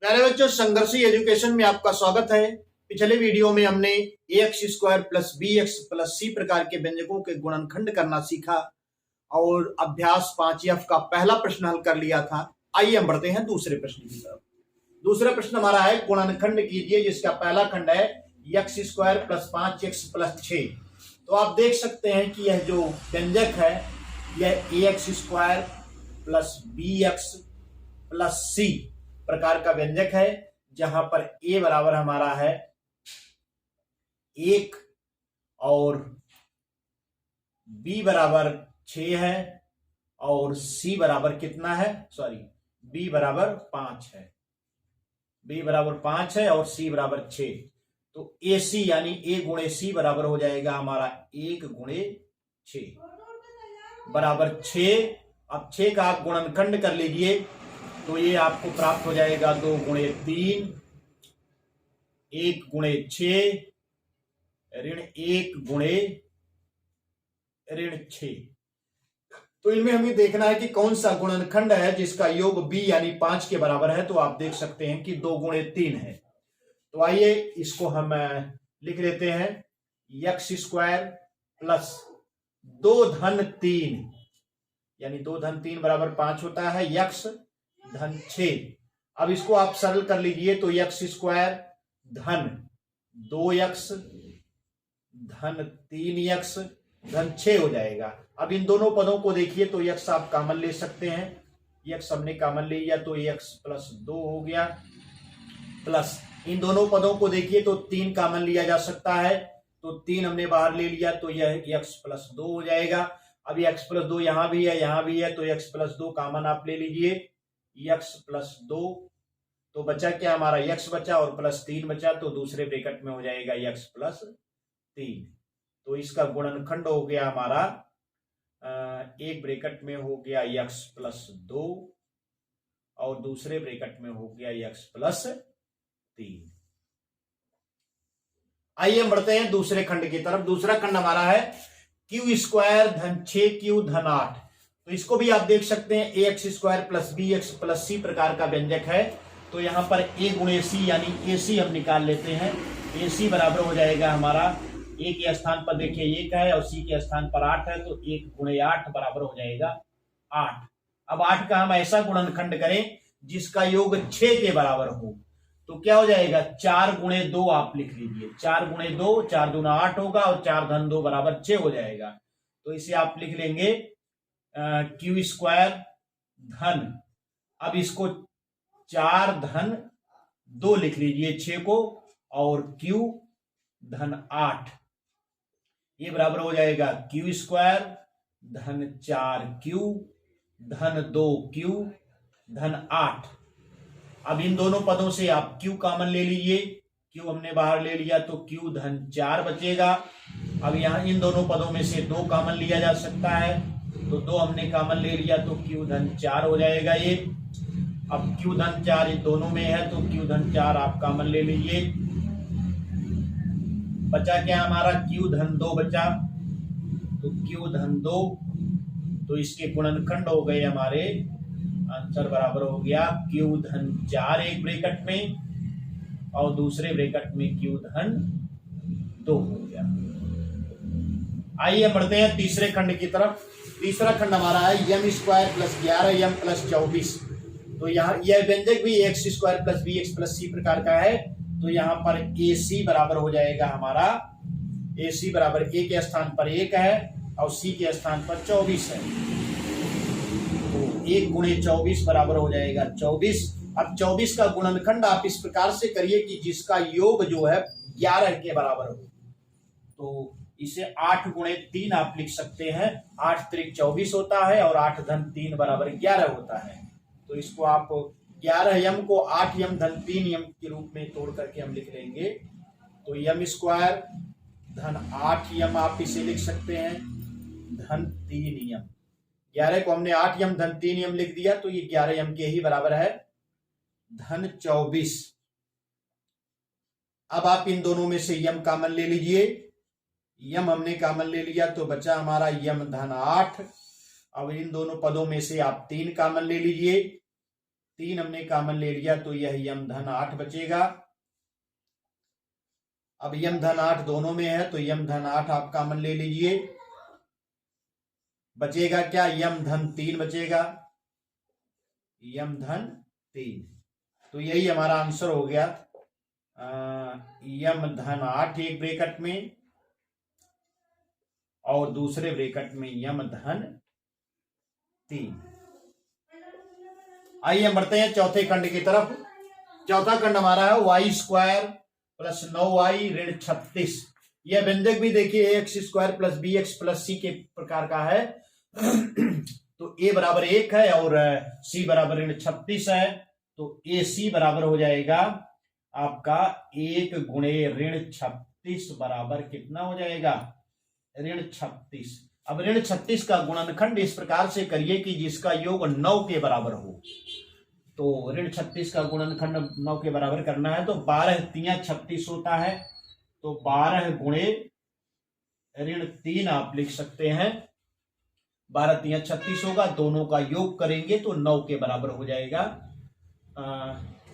प्यारे बच्चों, संघर्षी एजुकेशन में आपका स्वागत है। पिछले वीडियो में हमने ax² plus bx plus c प्रकार के व्यंजकों के गुणनखंड करना सीखा और अभ्यास 5F का पहला प्रश्न हल कर लिया था। आइए हम बढ़ते हैं दूसरे प्रश्न की तरफ। दूसरा प्रश्न हमारा है गुणनखंड कीजिए, जिसका पहला खंड है x² प्लस 5x प्लस 6। तो आप देख सकते हैं कि यह जो व्यंजक है यह ax² plus bx plus c प्रकार का व्यंजक है, जहां पर a बराबर हमारा है 1 और b बराबर 6 है और c बराबर कितना है, b बराबर 5 है। b बराबर 5 है और c बराबर 6। तो ac यानी a गुणे c बराबर हो जाएगा हमारा 1 गुणे 6 बराबर 6। अब 6 का आप गुणनखंड कर लीजिए तो ये आपको प्राप्त हो जाएगा 2 गुणे 3, 1 गुणे 6 ऋण 1 गुणे ऋण 6। तो इनमें हमें देखना है कि कौन सा गुणनखंड है जिसका योग b यानी 5 के बराबर है। तो आप देख सकते हैं कि 2 गुणे 3 है। तो आइए इसको हम लिख लेते हैं x² प्लस 2 धन 3 यानी 2 धन 3 बराबर 5 होता है, x धन 6। अब इसको आप सरल कर लीजिए तो x² धन 2x धन 3x धन 6 हो जाएगा। अब इन दोनों पदों को देखिए तो x आप कॉमन ले सकते हैं, x हमने कॉमन ले लिया तो x प्लस 2 हो गया, प्लस इन दोनों पदों को देखिए तो 3 कॉमन लिया जा सकता है, तो 3 हमने बाहर ले लिया तो यह x प्लस 2 हो जाएगा। अब x प्लस 2 यहां भी है, यहां भी है, तो x प्लस 2 कॉमन आप ले लीजिए, x प्लस 2। तो बचा क्या हमारा, x बचा और प्लस 3 बचा, तो दूसरे ब्रैकेट में हो जाएगा x प्लस 3। तो इसका गुणनखंड हो गया हमारा एक ब्रैकेट में हो गया x प्लस 2 और दूसरे ब्रैकेट में हो गया x प्लस 3। आइए हम बढ़ते हैं दूसरे खंड की तरफ। दूसरा खंड हमारा है q² धन 6q धन 8। तो इसको भी आप देख सकते हैं ax² plus bx plus c प्रकार का व्यंजक है। तो यहां पर a गुणे c यानी ac हम निकाल लेते हैं। ac बराबर हो जाएगा हमारा a के स्थान पर देखिए 1 है और c के स्थान पर 8 है, तो 1 गुणे 8 बराबर हो जाएगा 8। अब 8 का हम ऐसा गुणनखंड करें जिसका योग 6 के बराबर हो, तो क्या हो जाएगा, 4 गुणे 2 आप लिख लीजिए। 4 गुणे 2, 4 दूना 8 होगा और 4 धन 2 बराबर 6 हो जाएगा। तो इसे आप लिख लेंगे q² धन, अब इसको 4 धन 2 लिख लीजिए 6 को, और q धन 8, ये बराबर हो जाएगा q² धन 4q धन 2q धन 8। अब इन दोनों पदों से आप q कॉमन ले लीजिए, q हमने बाहर ले लिया तो q धन 4 बचेगा। अब यहाँ इन दोनों पदों में से 2 कॉमन लिया जा सकता है, तो 2 हमने कॉमन ले लिया तो q धन 4 हो जाएगा ये। अब q धन 4 इन दोनों में है तो q धन 4 आप कॉमन ले लीजिए। बचा क्या हमारा, q धन 2 बचा, तो q धन 2, तो इसके गुणनखंड हो गए हमारे, आंसर बराबर हो गया q धन 4 एक ब्रैकेट में और दूसरे ब्रैकेट में q धन 2 हो गया। आइए बढ़ते हैं तीसरे खंड की तरफ। तीसरा खंड हमारा है m² प्लस 11m प्लस 24। तो यहाँ यह व्यंजक भी x² plus bx plus c प्रकार का है। तो यहाँ पर ac बराबर हो जाएगा हमारा, ac बराबर a के स्थान पर 1 है और c के स्थान पर 24 है, तो 1 गुणे 24 बराबर हो जाएगा 24। अब 24 का गुणनखंड आप इस प्रकार से करिए कि जिसका योग जो है 11 के बराबर हो। तो इसे 8 गुणे 3 आप लिख सकते हैं, 8 त्रिक 24 होता है और 8 धन 3 बराबर 11 होता है। तो इसको आप 11m को 8m धन 3m के रूप में तोड़ करके हम लिख लेंगे, तो m² धन 8m आप इसे लिख सकते हैं धन 3m। 11 को हमने 8m धन 3m लिख दिया तो ये 11m के ही बराबर है धन 24। अब आप इन दोनों में से m कॉमन ले लीजिए, m हमने कॉमन ले लिया तो बचा हमारा m धन 8। अब इन दोनों पदों में से आप 3 कॉमन ले लीजिए, 3 हमने कॉमन ले लिया तो यह यम धन 8 बचेगा। अब यम धन 8 दोनों में है तो यम धन 8 आप कॉमन ले लीजिए। बचेगा क्या, यम धन 3 बचेगा, यम धन 3। तो यही हमारा आंसर हो गया, यम धन 8 एक ब्रैकेट में और दूसरे ब्रैकेट में यम धन 3। आइए हम बढ़ते हैं चौथे खंड की तरफ। चौथा खंड हमारा है वाई स्क्वायर प्लस 9y ऋण 36। यह व्यंजक भी देखिए X square plus B X plus C के प्रकार का है। तो a बराबर 1 है और c बराबर ऋण 36 है। तो ac बराबर हो जाएगा आपका 1 गुणे ऋण 36 बराबर कितना हो जाएगा, ऋण 36। अब ऋण 36 का गुणनखंड इस प्रकार से करिए कि जिसका योग 9 के बराबर हो। तो ऋण 36 का गुणनखंड 9 के बराबर करना है तो 12 तियां 36 होता है। तो 12 गुणे ऋण 3 आप लिख सकते हैं। 12 तियां 36 होगा, दोनों का योग करेंगे तो 9 के बराबर हो जाएगा।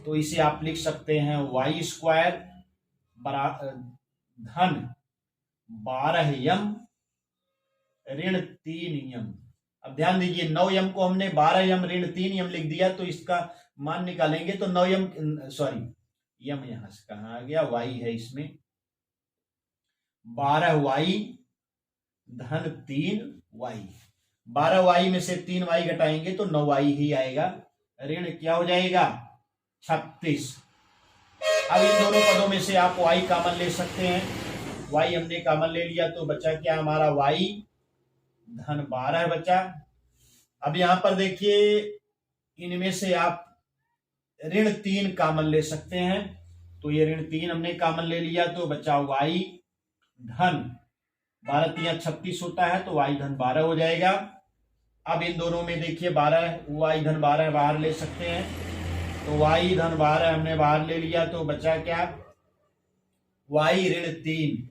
तो इसे आप लिख सकते हैं वाई स्क्वायर धन 12 यम ऋण 3 यम। अब ध्यान दीजिए 9 यम को हमने 12 यम ऋण 3 यम लिख दिया तो इसका मान निकालेंगे तो 9 यम, सॉरी यम यहां से कहां आ गया, वाई है इसमें, 12 वाई धन 3 वाई। 12 वाई में से 3 वाई घटाएंगे तो 9 वाई ही आएगा। ऋण क्या हो जाएगा, 36। अब इन दोनों पदों में से आप वाई कॉमन ले सकते हैं। वाई हमने कॉमन ले लिया तो बचा क्या हमारा, वाई धन 12 बचा। अब यहां पर देखिए इनमें से आप ऋण 3 कॉमन ले सकते हैं। तो ये ऋण 3 हमने कॉमन ले लिया तो बचा वाई धन 12 तियां 36 होता है तो वाई धन 12 हो जाएगा। अब इन दोनों में देखिए 12 वाई धन 12 बाहर ले सकते हैं। तो वाई धन 12 हमने बाहर ले लिया तो बचा क्या, वाई ऋण 3।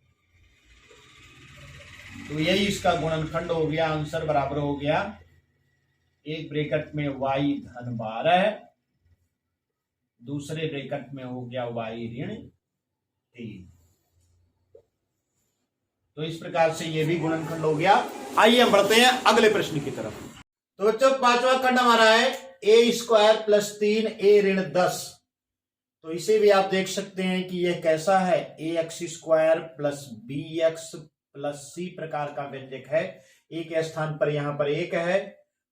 तो यही इसका गुणनखंड हो गया। आंसर बराबर हो गया, एक ब्रैकेट में वाई धन 12, दूसरे ब्रैकेट में हो गया वाई ऋण 3। तो इस प्रकार से ये भी गुणनखंड हो गया। आइए हम बढ़ते हैं अगले प्रश्न की तरफ। तो बच्चों पांचवा खंड हमारा है ए स्क्वायर प्लस 3 ए ऋण 10। तो इसे भी आप देख सकते हैं कि यह कैसा है, A X square plus B X plus C प्रकार का व्यंजक है। ए के स्थान पर यहां पर 1 है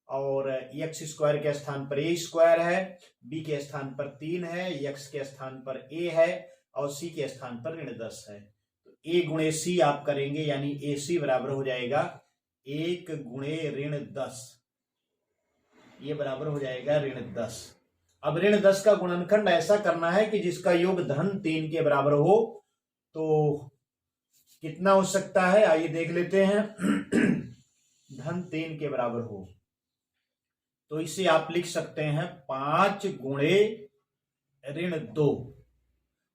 और एक्स स्क्वायर के स्थान पर ए स्क्वायर है, बी के स्थान पर 3 है, एक्स के स्थान पर ए है और सी के स्थान पर ऋण 10 है। तो ए गुणे सी आप करेंगे यानी ए सी बराबर हो जाएगा 1 गुणे ऋण 10, ये बराबर हो जाएगा ऋण 10। अब ऋण 10 का गुणनखंड ऐसा करना है कि जिसका योग धन 3 के बराबर हो। तो कितना हो सकता है, आइए देख लेते हैं। धन 3 के बराबर हो तो इसे आप लिख सकते हैं 5 गुणे ऋण 2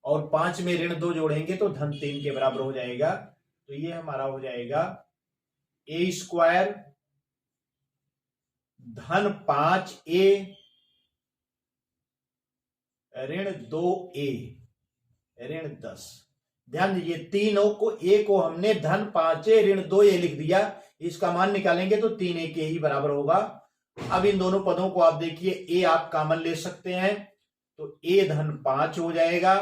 और 5 में ऋण 2 जोड़ेंगे तो धन 3 के बराबर हो जाएगा। तो ये हमारा हो जाएगा ए स्क्वायर धन 5a ऋण 2a ऋण 10। ध्यान दीजिए तीनों को, ए को हमने धन 5a ऋण 2a लिख दिया, इसका मान निकालेंगे तो 3a के ही बराबर होगा। अब इन दोनों पदों को आप देखिए, ए आप कॉमन ले सकते हैं तो a धन 5 हो जाएगा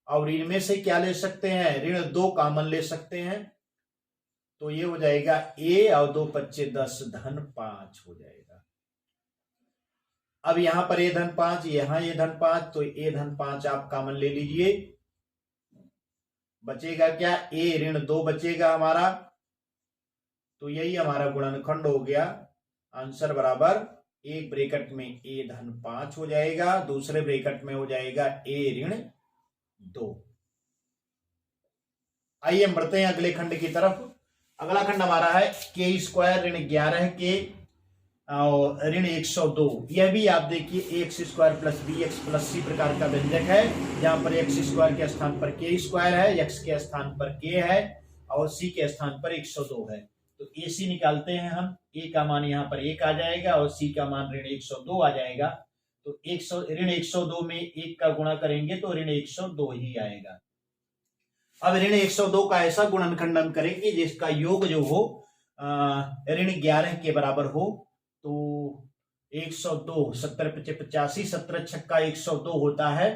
और इनमें से क्या ले सकते हैं, ऋण 2 कॉमन ले सकते हैं तो ये हो जाएगा a और 2 पच्चे 10 धन 5 हो जाएगा। अब यहां पर a धन 5, यहां ये धन 5 तो a धन 5 आप कॉमन ले लीजिए। बचेगा क्या, a ऋण 2 बचेगा हमारा। तो यही हमारा गुणनखंड हो गया। आंसर बराबर एक ब्रैकेट में a धन 5 हो जाएगा, दूसरे ब्रैकेट में हो जाएगा a ऋण 2। आइए हम बढ़ते हैं अगले खंड की तरफ। अगला खंड हमारा है के स्क्वायर ऋण 11 के और ऋण 102। यह भी आप देखिए X square plus B X plus C प्रकार का व्यंजक है, जहां पर एक्स स्क्वायर के स्थान पर के स्क्वायर है, एक्स के स्थान पर के है और सी के स्थान पर 102 है। तो ए सी निकालते हैं हम, ए का मान यहाँ पर 1 आ जाएगा और सी का मान ऋण 102 आ जाएगा। तो ऋण 102 में 1 का गुणा करेंगे तो ऋण 102 ही आएगा। अब ऋण 102 का ऐसा गुणनखंडन करेंगे जिसका योग जो हो ऋण 11 के बराबर हो। तो 102 70 पचे 85, 17 छक्का 102 होता है।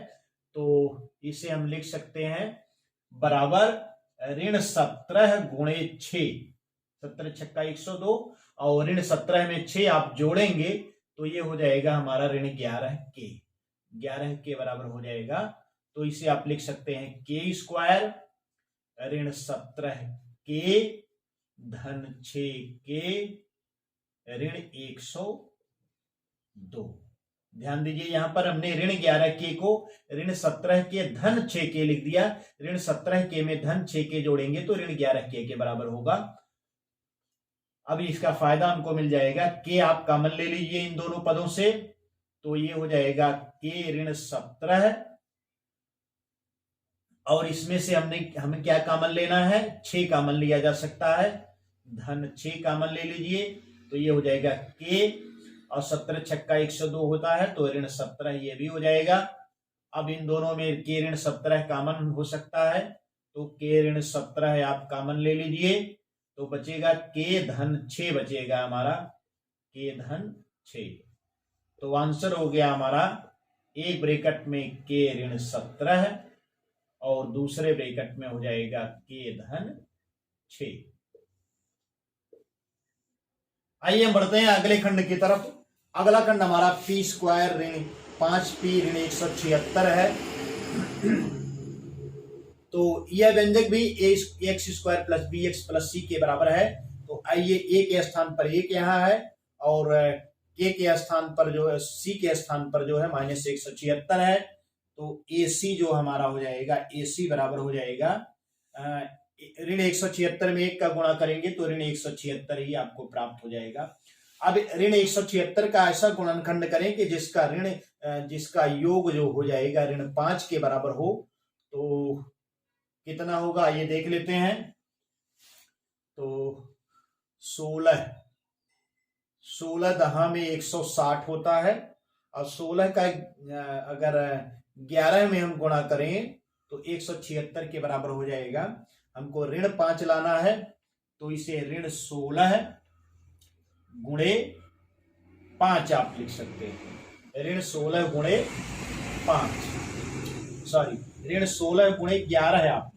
तो इसे हम लिख सकते हैं बराबर ऋण 17 गुणे 6, 17 छक्का 102 और ऋण 17 में 6 आप जोड़ेंगे तो ये हो जाएगा हमारा ऋण 11 के बराबर हो जाएगा। तो इसे आप लिख सकते हैं के स्क्वायर ऋण 17 के धन 6 के ऋण 102। ध्यान दीजिए यहां पर हमने ऋण 11 के को ऋण 17 के धन 6 के लिख दिया। ऋण 17 के में धन 6 के जोड़ेंगे तो ऋण 11 के बराबर होगा। अब इसका फायदा हमको मिल जाएगा, के आप कॉमन ले लीजिए इन दोनों पदों से, तो ये हो जाएगा के ऋण 17 और इसमें से हमें क्या कॉमन लेना है, 6 कॉमन लिया जा सकता है, धन 6 कॉमन ले लीजिए तो ये हो जाएगा के और 17 छक्का 102 होता है तो ऋण 17 ये भी हो जाएगा। अब इन दोनों में के ऋण 17 कॉमन हो सकता है तो के ऋण 17 आप कॉमन ले लीजिए तो बचेगा के धन 6 बचेगा हमारा, के धन 6। तो आंसर हो गया हमारा एक ब्रैकेट में के ऋण 17 और दूसरे ब्रैकेट में हो जाएगा के धन 6। आइए हम बढ़ते हैं अगले खंड की तरफ। अगला खंड हमारा पी स्क्वायर ऋण 5p ऋण 176 है। तो यह व्यंजक भी X square plus B X plus C के बराबर है। तो आइए ए के स्थान पर एक यहाँ है और के स्थान पर जो है सी के स्थान पर जो है -176 है। तो ए सी जो हमारा हो जाएगा, ए सी बराबर हो जाएगा ऋण 176 में 1 का गुणा करेंगे तो ऋण 176 ही आपको प्राप्त हो जाएगा। अब ऋण 176 का ऐसा गुणनखंड करें कि जिसका योग जो हो जाएगा ऋण 5 के बराबर हो। तो कितना होगा ये देख लेते हैं। तो 16 दहा में 160 होता है और 16 का अगर 11 में हम गुणा करें तो 176 के बराबर हो जाएगा। हमको ऋण 5 लाना है तो इसे ऋण 16 गुणे 5 आप लिख सकते हैं। ऋण 16 गुणे 5, सॉरी ऋण 16 गुणे 11 है आप,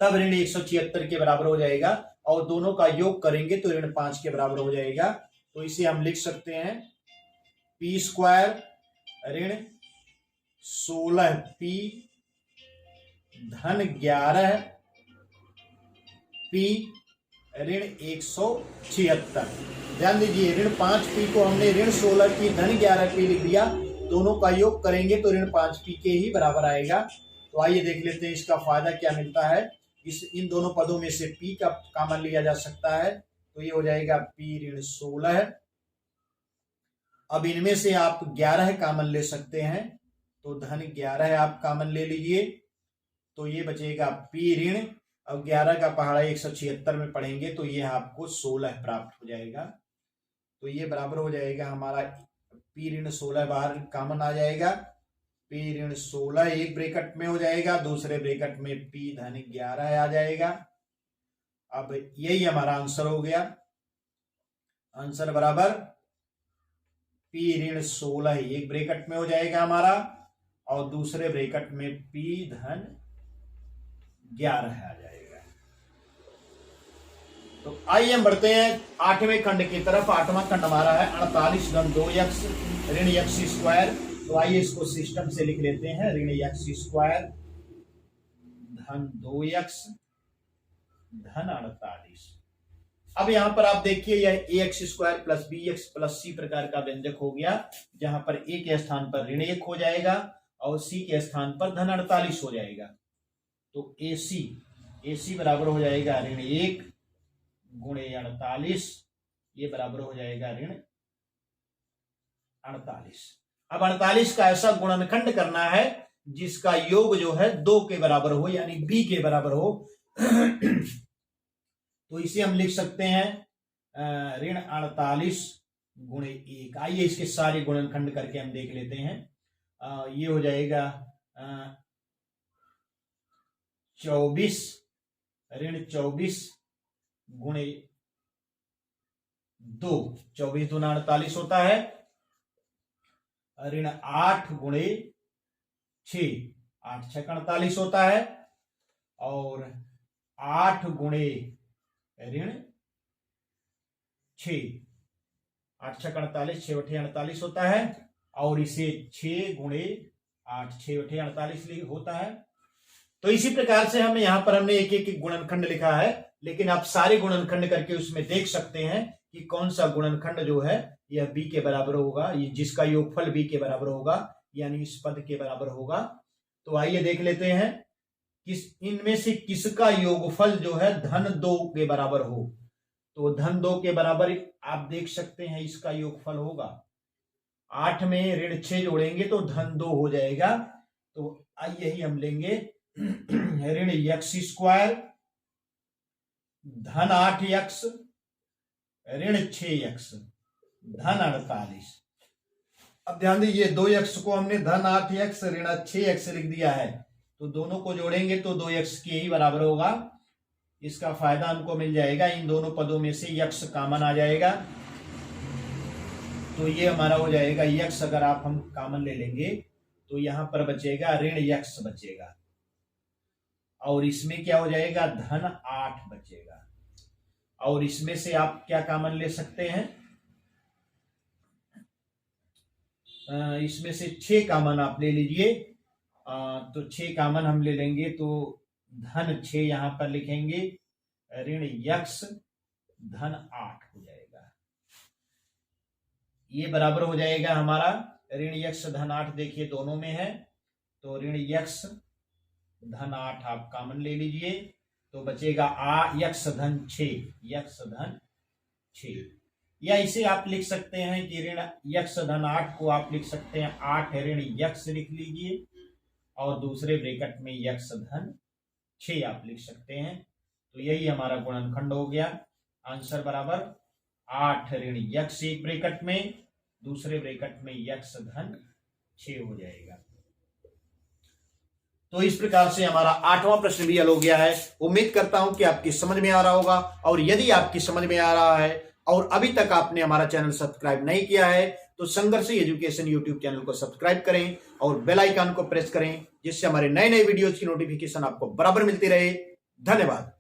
तब ऋण 176 के बराबर हो जाएगा और दोनों का योग करेंगे तो ऋण 5 के बराबर हो जाएगा। तो इसे हम लिख सकते हैं पी स्क्वायर ऋण 16p धन 11p ऋण 176। ध्यान दीजिए ऋण 5p को हमने ऋण 16p धन 11p लिख दिया, दोनों का योग करेंगे तो ऋण 5p के ही बराबर आएगा। तो आइए देख लेते हैं इसका फायदा क्या मिलता है। इन दोनों पदों में से p का कॉमन लिया जा सकता है तो ये हो जाएगा p ऋण 16। अब इनमें से आप 11 कॉमन ले सकते हैं तो धन 11 आप कॉमन ले लीजिए तो ये बचेगा p ऋण, अब 11 का पहाड़ा 176 में पढ़ेंगे तो ये आपको 16 प्राप्त हो जाएगा। तो ये बराबर हो जाएगा हमारा p ऋण 16 बाहर कॉमन आ जाएगा, p ऋण 16 एक ब्रैकेट में हो जाएगा, दूसरे ब्रैकेट में p धन 11 आ जाएगा। अब यही हमारा आंसर हो गया। आंसर बराबर p ऋण 16 एक ब्रैकेट में हो जाएगा हमारा और दूसरे ब्रैकेट में p धन 11 आ जाएगा। तो आइए हम बढ़ते हैं 8वें खंड की तरफ। 8वां खंड हमारा है 48 धन 2x ऋण x स्क्वायर। तो आइए इसको सिस्टम से लिख लेते हैं, ऋण x स्क्वायर धन 2x धन 48। अब यहां पर आप देखिए यह ax square plus bx plus c प्रकार का व्यंजक हो गया, जहां पर a के स्थान पर ऋण 1 हो जाएगा और c के स्थान पर धन 48 हो जाएगा। तो ac बराबर हो जाएगा ऋण 1 गुणे 48, ये बराबर हो जाएगा ऋण 48। अब 48 का ऐसा गुणनखंड करना है जिसका योग जो है 2 के बराबर हो, यानी b के बराबर हो। तो इसे हम लिख सकते हैं ऋण 48 गुणे 1। आइए इसके सारे गुणनखंड करके हम देख लेते हैं। ये हो जाएगा 24 ऋण 24 गुणे 2, 24 दूना 48 होता है। ऋण 8 गुणे 6, 8 6 48 होता है। और 8 गुणे ऋण 6, 8 6 48, 6 8 48 होता है। और इसे 6 गुणे 8, 6 8 48 होता है। तो इसी प्रकार से हमें यहां पर हमने एक एक गुणनखंड लिखा है, लेकिन आप सारे गुणनखंड करके उसमें देख सकते हैं कि कौन सा गुणनखंड जो है यह b के बराबर होगा, ये जिसका योगफल b के बराबर होगा, यानी इस पद के बराबर होगा। तो आइए देख लेते हैं किस इनमें से किसका योगफल जो है धन 2 के बराबर हो। तो धन 2 के बराबर आप देख सकते हैं इसका योगफल होगा। 8 में ऋण 6 जोड़ेंगे तो धन 2 हो जाएगा। तो आइए ही हम लेंगे ऋण x² धन 8x ऋण 6x धन 48। अब ध्यान दीजिए 2x को हमने धन 8x ऋण 6x लिख दिया है, तो दोनों को जोड़ेंगे तो 2x के ही बराबर होगा। इसका फायदा हमको मिल जाएगा, इन दोनों पदों में से x कॉमन आ जाएगा। तो ये हमारा हो जाएगा x, अगर आप हम कॉमन ले लेंगे तो यहां पर बचेगा ऋण x बचेगा, और इसमें क्या हो जाएगा धन 8 बचेगा। और इसमें से आप क्या कॉमन ले सकते हैं, इसमें से 6 कॉमन आप ले लीजिए। तो 6 कॉमन हम ले लेंगे तो धन 6 यहां पर लिखेंगे, ऋण x धन 8 हो जाएगा। ये बराबर हो जाएगा हमारा ऋण x धन 8, देखिए दोनों में है, तो ऋण x धन 8 आप कॉमन ले लीजिए तो बचेगा x धन 6, x धन 6। या इसे आप लिख सकते हैं कि ऋण x धन 8 को आप लिख सकते हैं 8 ऋण x लिख लीजिए, और दूसरे ब्रैकेट में x धन 6 आप लिख सकते हैं। तो यही हमारा गुणनखंड हो गया। आंसर बराबर 8 ऋण x एक ब्रैकेट में, दूसरे ब्रैकेट में x धन 6 हो जाएगा। तो इस प्रकार से हमारा 8वां प्रश्न भी हल हो गया है। उम्मीद करता हूं कि आपकी समझ में आ रहा होगा, और यदि आपकी समझ में आ रहा है और अभी तक आपने हमारा चैनल सब्सक्राइब नहीं किया है तो संघर्ष एजुकेशन यूट्यूब चैनल को सब्सक्राइब करें और बेल आइकन को प्रेस करें, जिससे हमारे नए नए वीडियोज की नोटिफिकेशन आपको बराबर मिलती रहे। धन्यवाद।